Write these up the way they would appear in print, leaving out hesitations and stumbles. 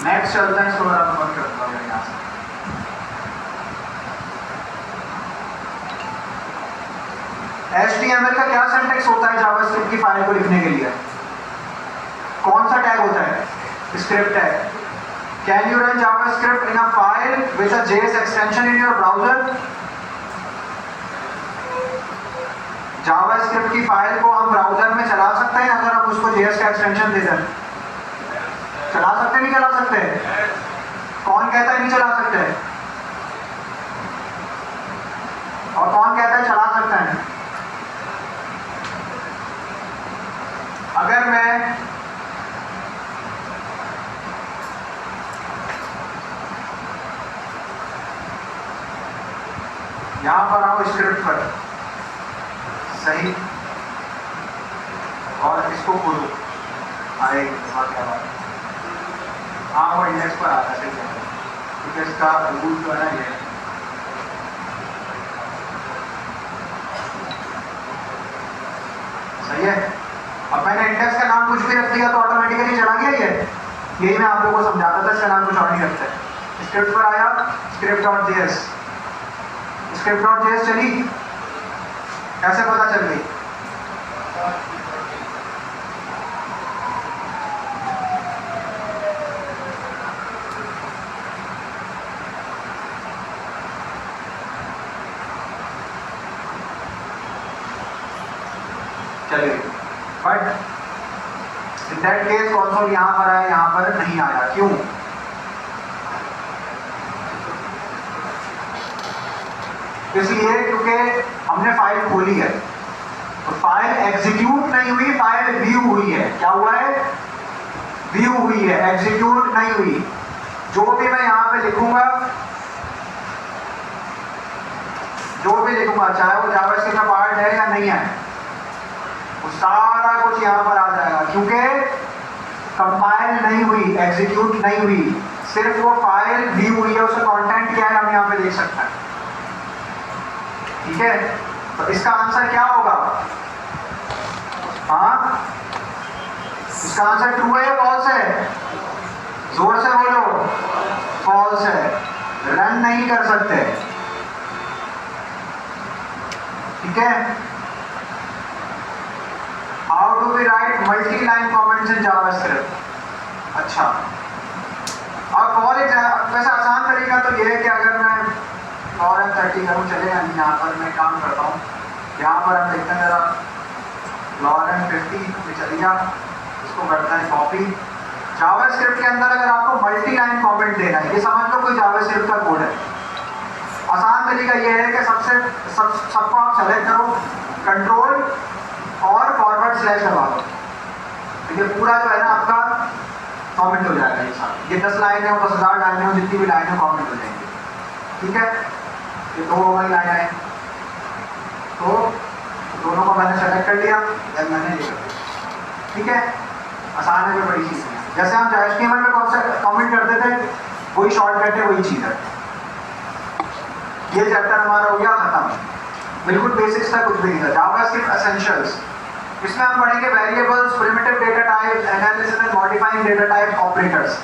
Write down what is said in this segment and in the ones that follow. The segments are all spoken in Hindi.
नेक्स्ट चलते हैं, इसको बराबर बंद करता हूँ यहाँ से। HTML का क्या सिंटैक्स होता है जावास्क्रिप्ट की फाइल को लिखने के लिए? कौन सा टैग होता है? Script tag. Can you run JavaScript in a file with a JS extension in your browser? JavaScript की फाइल को हम ब्राउजर में चला सकते हैं अगर हम उसको JS का एक्सटेंशन दे दें? चला सकते नहीं चला सकते? कौन कहता है नहीं चला सकते? और कौन कहता है चला सकते हैं? अगर मैं यहां पर आऊं स्क्रिप्ट पर, सही, और इसको खोलूं, आए क्या बात, हाँ वो इंडेक्स पर आता है, क्योंकि इसका रूल जो है ना ये, सही है। अब मैंने इंडेक्स का नाम कुछ भी रख दिया तो ऑटोमेटिकली चला गया ये। यही मैं आप लोगों को समझाता था, इसका नाम कुछ और नहीं रखते। स्क्रिप्ट पर आया, script.js, script.js चली, कैसे पता चल गई? चलिए, but in that case console यहां पर आया, यहां पर नहीं आया, क्यों? इसलिए क्योंकि हमने फाइल खोली है, तो फाइल एग्जीक्यूट नहीं हुई, फाइल व्यू हुई है। क्या हुआ है? व्यू हुई है, एग्जीक्यूट नहीं हुई। जो भी मैं यहां पे लिखूंगा, जो भी लिखूंगा, चाहे वो जावास्क्रिप्ट का पार्ट है या नहीं है, वो सारा कुछ यहां पर आ जाएगा, क्योंकि कंपाइल नहीं हुई, एग्जीक्यूट नहीं हुई, सिर्फ वो फाइल व्यू हुई है। उसका कंटेंट क्या है हम यहां पे देख सकते हैं, ठीक है? तो इसका आंसर क्या होगा? हाँ, इसका आंसर ट्रू है या फॉल्स है? जोर से बोलो, फॉल्स है। रन नहीं कर सकते, ठीक है? How do we write multi line comments in JavaScript? अच्छा, और फॉर एग्जाम्पल, वैसे आसान तरीका तो ये है कि अगर मैं और 30 करूँ, चलेगा नहीं, यहाँ पर मैं काम करता हूँ, यहाँ पर हम देखते हैं जरा, लॉरेंट 50 पे चली जा, इसको करता है कॉपी। जावास्क्रिप्ट के अंदर अगर आपको मल्टी लाइन कमेंट देना है, ये समझ लो कोई जावास्क्रिप्ट का कोड है, आसान तरीका ये है कि सबको आप सेलेक्ट करो, कंट्रोल और फॉरवर्ड / दबा दो, ये पूरा जो है ना आपका कमेंट हो जाएगा। ये साथ, ये 10 लाइन है, 10,000 लाइन है, जितनी भी लाइन है कमेंट हो जाएंगे, ठीक है? ये 2 वाली लाइन है, तो दोनों को मैंने सेलेक्ट कर लिया, देन मैंने ये कर दिया, ठीक है? आसान है, कोई बड़ी चीज़ है। जैसे हम HTML में कौन सा कमेंट करते थे, वही शॉर्टकट है, वही चीज़ है। ये चैप्टर हमारा हो गया खत्म, बिल्कुल बेसिक्स था, कुछ भी नहीं था। जावास्क्रिप्ट एसेंशियल्स, इसमें हम पढ़ेंगे variables, primitive data type, analysis and modifying data type, operators.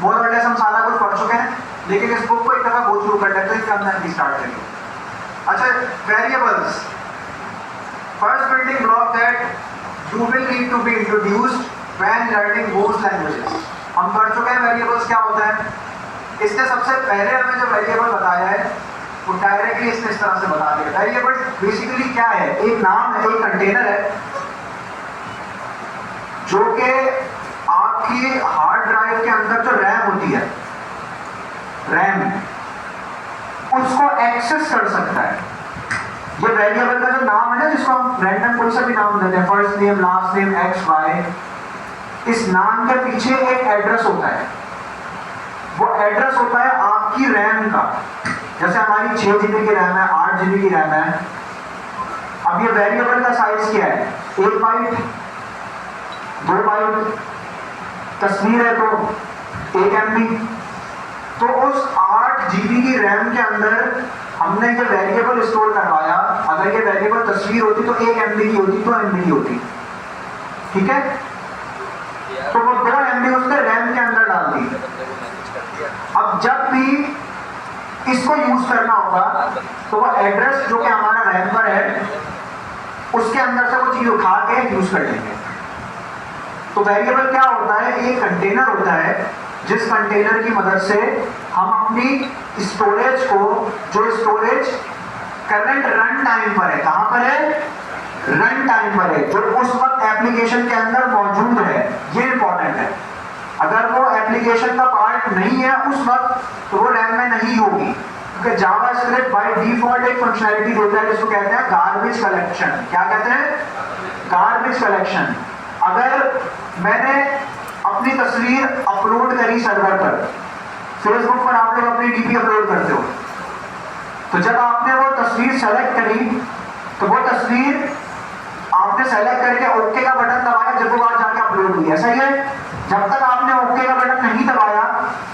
More or less हम सारा कुछ पढ़ चुके हैं, लेकिन इस बुक को एक दफा गो थ्रू कर लेते हैं, इसके अंदर हम स्टार्ट करेंगे। अच्छा, variables, first building block that you will need to be introduced when learning most languages. हम पढ़ चुके हैं वेरिएबल्स क्या होता है। इसने सबसे पहले हमें जो वेरिएबल बताया है वो डायरेक्टली इसने इस तरह से बता दिया। वेरिएबल बेसिकली क्या है? एक नाम है, एक कंटेनर है, जो कि आपकी हार्ड ड्राइव के अंदर जो रैम होती है, रैम, उसको एक्सेस कर सकता है। ये वेरिएबल का जो नाम है ना, जिसको हम रैंडम कोई सा भी नाम देते हैं, first name, last name, X, Y, इस नाम के पीछे एक एड्रेस होता है। वो एड्रेस होता है आपकी रैम का। जैसे हमारी 6 GB की रैम है, 8 GB की रैम है। अब ये वेरिएबल का साइज क्या है? 1 बाइट, 2 बाइट, तस्वीर है तो 1 MB। तो उस 8 GB की रैम के अंदर हमने ये वेरिएबल स्टोर करवाया। अगर ये वेरिएबल तस्वीर होती तो 1 MB की होती, 2 MB की होती, ठीक है? तो वो 2 MB उसने रैम के अंदर डाल दी। अब जब भी इसको यूज करना होगा तो वो एड्रेस जो कि हमारा रैम पर है उसके अंदर से वो चीज उठा के यूज कर लेंगे। तो वेरिएबल क्या होता है, एक कंटेनर होता है जिस कंटेनर की मदद से हम अपनी स्टोरेज को, जो स्टोरेज करंट रन टाइम पर है, कहां पर है, रन टाइम पर है, जो उस वक्त एप्लीकेशन के अंदर मौजूद है, ये इंपॉर्टेंट है। अगर वो एप्लीकेशन का पार्ट नहीं है उस वक्त तो वो रैम में नहीं होगी, क्योंकि जावास्क्रिप्ट बाय डिफॉल्ट एक फंक्शनैलिटी देता है जिसको कहते हैं गार्बेज कलेक्शन। क्या कहते हैं, गार्बेज कलेक्शन। अगर मैंने अपनी तस्वीर अपलोड करी सर्वर पर, फेसबुक पर आप लोग अपनी डीपी अपलोड करते हो, तो जब आपने वो तस्वीर सेलेक्ट करी तो वो तस्वीर आपने सेलेक्ट करके ओके का बटन दबाया जब वो बाहर जाके अपलोड हुई, ऐसा ही है। जब तक आपने ओके का बटन नहीं दबाया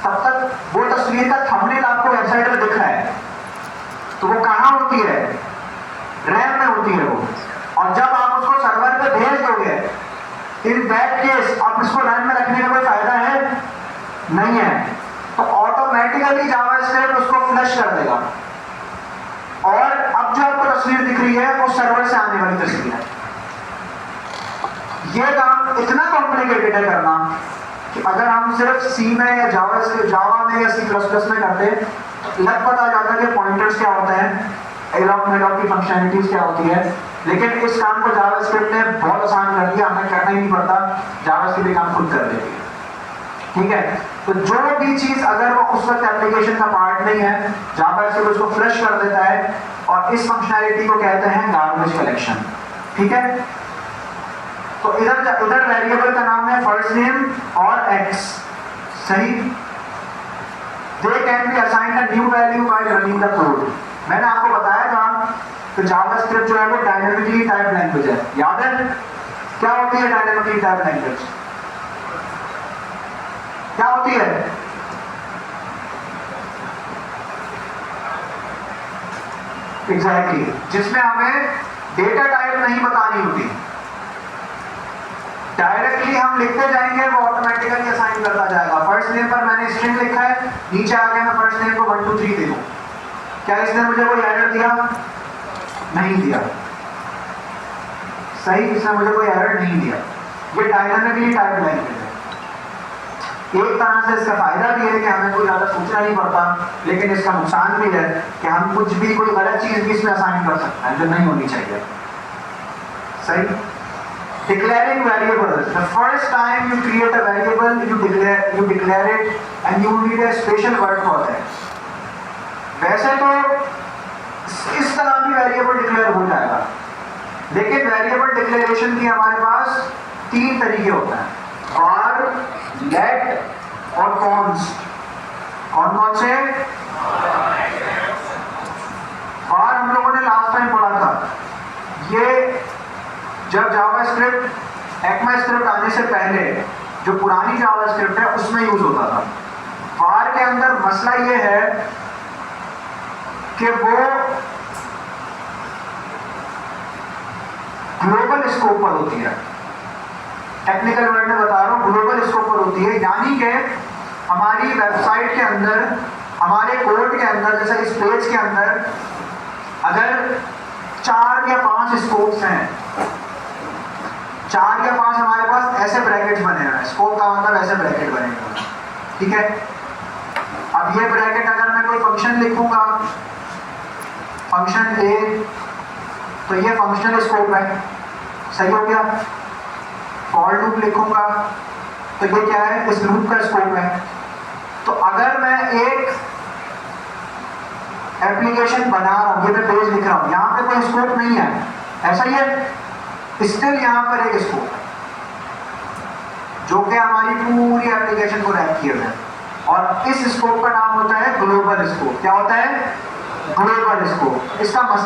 तब तक वो तस्वीर का थंबनेल आपको वेबसाइट पर दिख रहा है, तो वो कहां होती है, रैम में होती है वो। और जब आप उसको सर्वर पे भेज दोगे, इन दैट केस अब इसको रैम में रखने का कोई फायदा है नहीं है, तो ऑटोमेटिकली जावास्क्रिप्ट उसको फ्लश कर देगा। और अब जो आपको तस्वीर दिख रही है वो सर्वर से आने वाली तस्वीर है। ये काम इतना कॉम्प्लिकेटेड है करना कि अगर हम सिर्फ सी में या जावा में या सी प्लस प्लस में करते तो लग पता जाता है कि पॉइंटर्स क्या होते हैं, एलॉक मेलॉक की फंक्शनैलिटीज क्या होती है। लेकिन इस काम को जावास्क्रिप्ट ने बहुत आसान कर दिया, हमें करना ही नहीं पड़ता, जावास्क्रिप्ट काम खुद कर देती है। ठीक है, तो जो भी चीज अगर वो उस वक्त एप्लीकेशन का पार्ट नहीं है, जावास्क्रिप्ट उसको फ्लश कर देता है और इस फंक्शनैलिटी को कहते हैं गार्बेज कलेक्शन। ठीक है, तो इधर वेरिएबल का नाम है फर्स्ट नेम और एक्स, सही। They can be assigned a new value by running the code. मैंने आपको बताया था कि जावास्क्रिप्ट जो है वो डायनेमिकली टाइप लैंग्वेज है, याद है क्या होती है डायनेमिकली टाइप लैंग्वेज, क्या होती है, एग्जैक्टली जिसमें हमें डेटा टाइप नहीं बतानी होती, डायरेक्टली हम लिखते जाएंगे, वो ऑटोमेटिकली असाइन करता जाएगा। फर्स्ट नेम पर मैंने स्ट्रिंग लिखा है, नीचे आके मैं फर्स्ट नेम को 1 2 3 दे दूं, क्या इसने मुझे कोई एरर दिया, नहीं दिया, सही, इसने मुझे कोई एरर नहीं दिया। ये डायनेमिकली टाइप लैंग्वेज है। एक तरह से इसका फायदा भी है कि हमें कोई ज्यादा सोचना नहीं पड़ता, लेकिन इसका नुकसान भी है कि हम कुछ भी, कोई गलत चीज भी इसमें असाइन कर सकते हैं जो नहीं होनी चाहिए, सही। Declaring variables. The first time you create a variable, you declare it, and you need a special word for that. वैसे तो इस तरह भी वेरिएबल डिक्लेयर हो जाएगा, लेकिन वेरिएबल डिक्लेरेशन की हमारे पास 3 तरीके होते हैं, और लेट और कॉन्स्ट। कौन कौन से, और हम लोगों ने लास्ट टाइम पढ़ा था, ये जब जावास्क्रिप्ट ECMAScript आने से पहले जो पुरानी जावास्क्रिप्ट है उसमें यूज होता था। वार के अंदर मसला ये है कि वो ग्लोबल स्कोप पर होती है, टेक्निकल वर्ड में बता रहा हूं, ग्लोबल स्कोप पर होती है, यानी कि हमारी वेबसाइट के अंदर, हमारे कोड के अंदर, जैसे इस पेज के अंदर अगर 4 या 5 स्कोप्स हैं, 4 या 5 हमारे पास ऐसे ब्रैकेट्स बने हैं, स्कोप का मतलब ऐसे ब्रैकेट बने हुए, ठीक है। अब ये ब्रैकेट अगर मैं कोई फंक्शन लिखूंगा, फंक्शन ए, तो ये फंक्शनल स्कोप है, सही हो गया। फॉर लूप लिखूंगा तो ये क्या है, इस लूप का स्कोप है। तो अगर मैं एक एप्लीकेशन बना रहा हूं, ये मैं पेज लिख रहा हूं, यहां पे कोई स्कोप नहीं है, ऐसा ही है, स्टिल यहां पर एक स्कोप है जो कि हमारी पूरी एप्लीकेशन को रैप किया है, और इस स्कोप का नाम होता है ग्लोबल स्कोप। क्या होता है, ग्लोबल स्कोप। इसका मसला